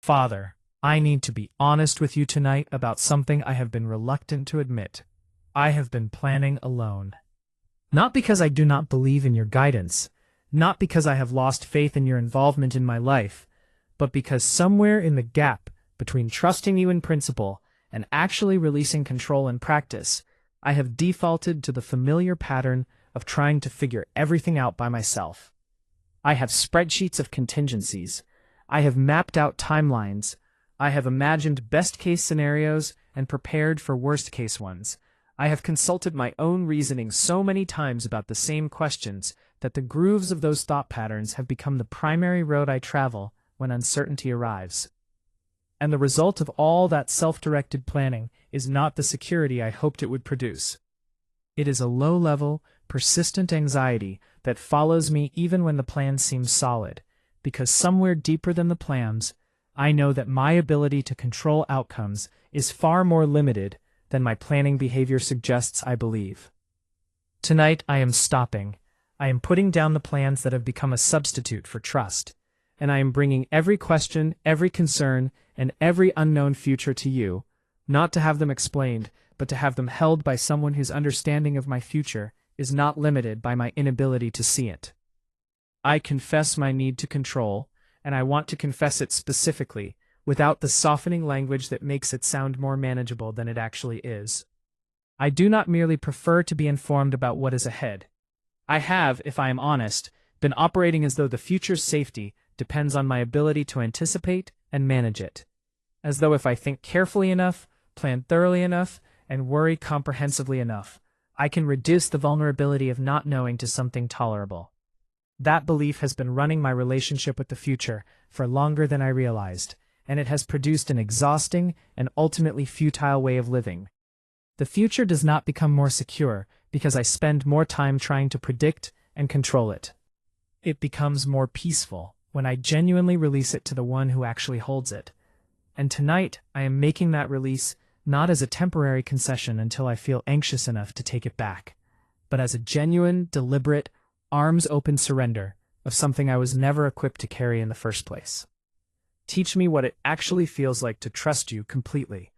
Father, I need to be honest with you tonight about something I have been reluctant to admit. I have been planning alone. Not because I do not believe in your guidance, not because I have lost faith in your involvement in my life, but because somewhere in the gap between trusting you in principle and actually releasing control in practice, I have defaulted to the familiar pattern of trying to figure everything out by myself. I have spreadsheets of contingencies. I have mapped out timelines. I have imagined best-case scenarios and prepared for worst-case ones. I have consulted my own reasoning so many times about the same questions that the grooves of those thought patterns have become the primary road I travel when uncertainty arrives. And the result of all that self-directed planning is not the security I hoped it would produce. It is a low-level, persistent anxiety that follows me even when the plan seems solid, because somewhere deeper than the plans, I know that my ability to control outcomes is far more limited than my planning behavior suggests I believe. Tonight I am stopping. I am putting down the plans that have become a substitute for trust, and I am bringing every question, every concern, and every unknown future to you, not to have them explained, but to have them held by someone whose understanding of my future is not limited by my inability to see it. I confess my need to control, and I want to confess it specifically, without the softening language that makes it sound more manageable than it actually is. I do not merely prefer to be informed about what is ahead. I have, if I am honest, been operating as though the future's safety depends on my ability to anticipate and manage it. As though if I think carefully enough, plan thoroughly enough, and worry comprehensively enough, I can reduce the vulnerability of not knowing to something tolerable. That belief has been running my relationship with the future for longer than I realized, and it has produced an exhausting and ultimately futile way of living. The future does not become more secure because I spend more time trying to predict and control it. It becomes more peaceful when I genuinely release it to the one who actually holds it. And tonight, I am making that release not as a temporary concession until I feel anxious enough to take it back, but as a genuine, deliberate, arms-open surrender of something I was never equipped to carry in the first place. Teach me what it actually feels like to trust you completely,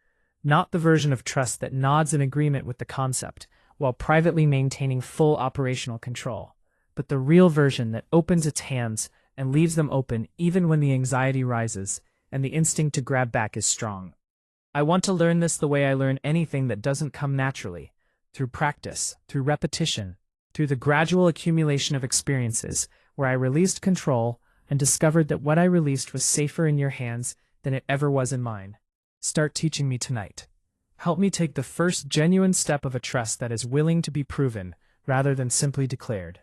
not the version of trust that nods in agreement with the concept while privately maintaining full operational control, but the real version that opens its hands and leaves them open even when the anxiety rises and the instinct to grab back is strong. I want to learn this the way I learn anything that doesn't come naturally, through practice, through repetition, through the gradual accumulation of experiences where I released control and discovered that what I released was safer in your hands than it ever was in mine. Start teaching me tonight. Help me take the first genuine step of a trust that is willing to be proven rather than simply declared.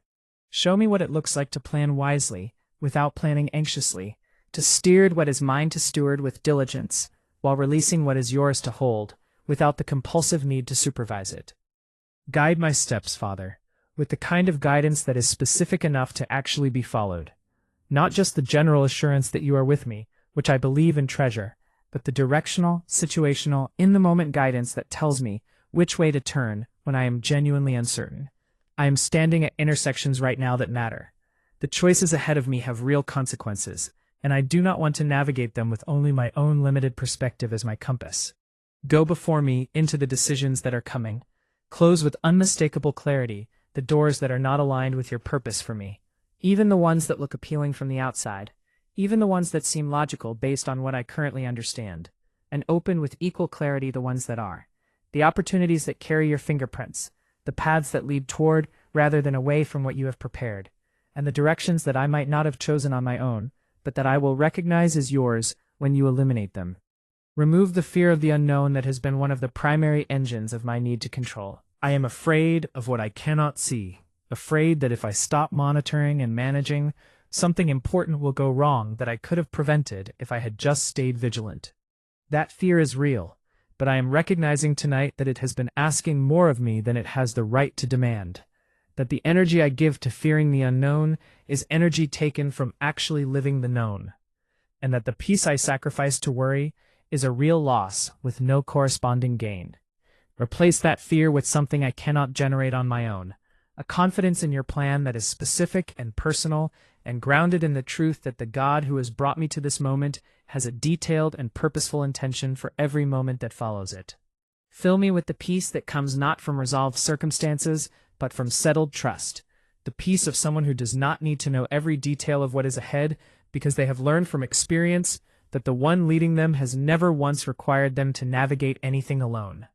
Show me what it looks like to plan wisely, without planning anxiously, to steward what is mine to steward with diligence, while releasing what is yours to hold, without the compulsive need to supervise it. Guide my steps, Father, with the kind of guidance that is specific enough to actually be followed. Not just the general assurance that you are with me, which I believe and treasure, but the directional, situational, in-the-moment guidance that tells me which way to turn when I am genuinely uncertain. I am standing at intersections right now that matter. The choices ahead of me have real consequences, and I do not want to navigate them with only my own limited perspective as my compass. Go before me into the decisions that are coming. Close with unmistakable clarity the doors that are not aligned with your purpose for me, even the ones that look appealing from the outside, even the ones that seem logical based on what I currently understand, and open with equal clarity the ones that are, the opportunities that carry your fingerprints, the paths that lead toward rather than away from what you have prepared, and the directions that I might not have chosen on my own, but that I will recognize as yours when you illuminate them. Remove the fear of the unknown that has been one of the primary engines of my need to control. I am afraid of what I cannot see, afraid that if I stop monitoring and managing, something important will go wrong that I could have prevented if I had just stayed vigilant. That fear is real, but I am recognizing tonight that it has been asking more of me than it has the right to demand, that the energy I give to fearing the unknown is energy taken from actually living the known, and that the peace I sacrifice to worry is a real loss with no corresponding gain. Replace that fear with something I cannot generate on my own, a confidence in your plan that is specific and personal and grounded in the truth that the God who has brought me to this moment has a detailed and purposeful intention for every moment that follows it. Fill me with the peace that comes not from resolved circumstances, but from settled trust, the peace of someone who does not need to know every detail of what is ahead because they have learned from experience that the one leading them has never once required them to navigate anything alone.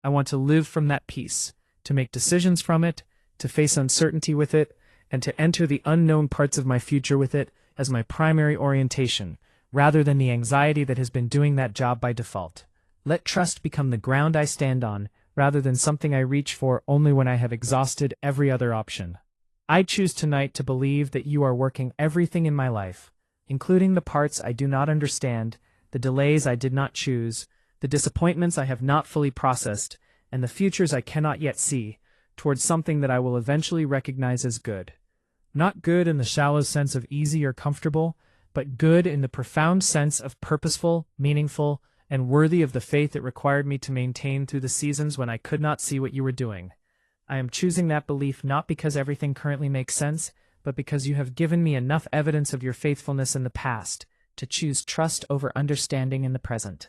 I want to live from that peace, to make decisions from it, to face uncertainty with it, and to enter the unknown parts of my future with it as my primary orientation, rather than the anxiety that has been doing that job by default. Let trust become the ground I stand on, rather than something I reach for only when I have exhausted every other option. I choose tonight to believe that you are working everything in my life, including the parts I do not understand, the delays I did not choose, the disappointments I have not fully processed, and the futures I cannot yet see, towards something that I will eventually recognize as good. Not good in the shallow sense of easy or comfortable, but good in the profound sense of purposeful, meaningful, and worthy of the faith it required me to maintain through the seasons when I could not see what you were doing. I am choosing that belief not because everything currently makes sense, but because you have given me enough evidence of your faithfulness in the past to choose trust over understanding in the present.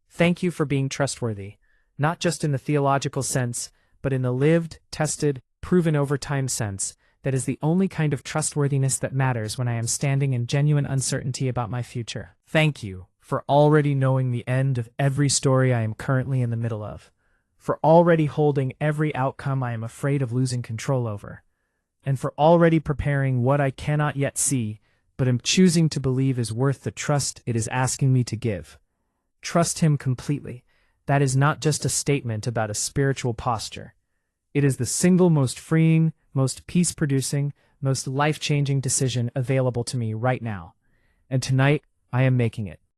Thank you for being trustworthy, not just in the theological sense, but in the lived, tested, proven over time sense. That is the only kind of trustworthiness that matters when I am standing in genuine uncertainty about my future. Thank you for already knowing the end of every story I am currently in the middle of, for already holding every outcome I am afraid of losing control over, and for already preparing what I cannot yet see, but am choosing to believe is worth the trust it is asking me to give. Trust Him completely. That is not just a statement about a spiritual posture. It is the single most freeing, most peace-producing, most life-changing decision available to me right now. And tonight, I am making it.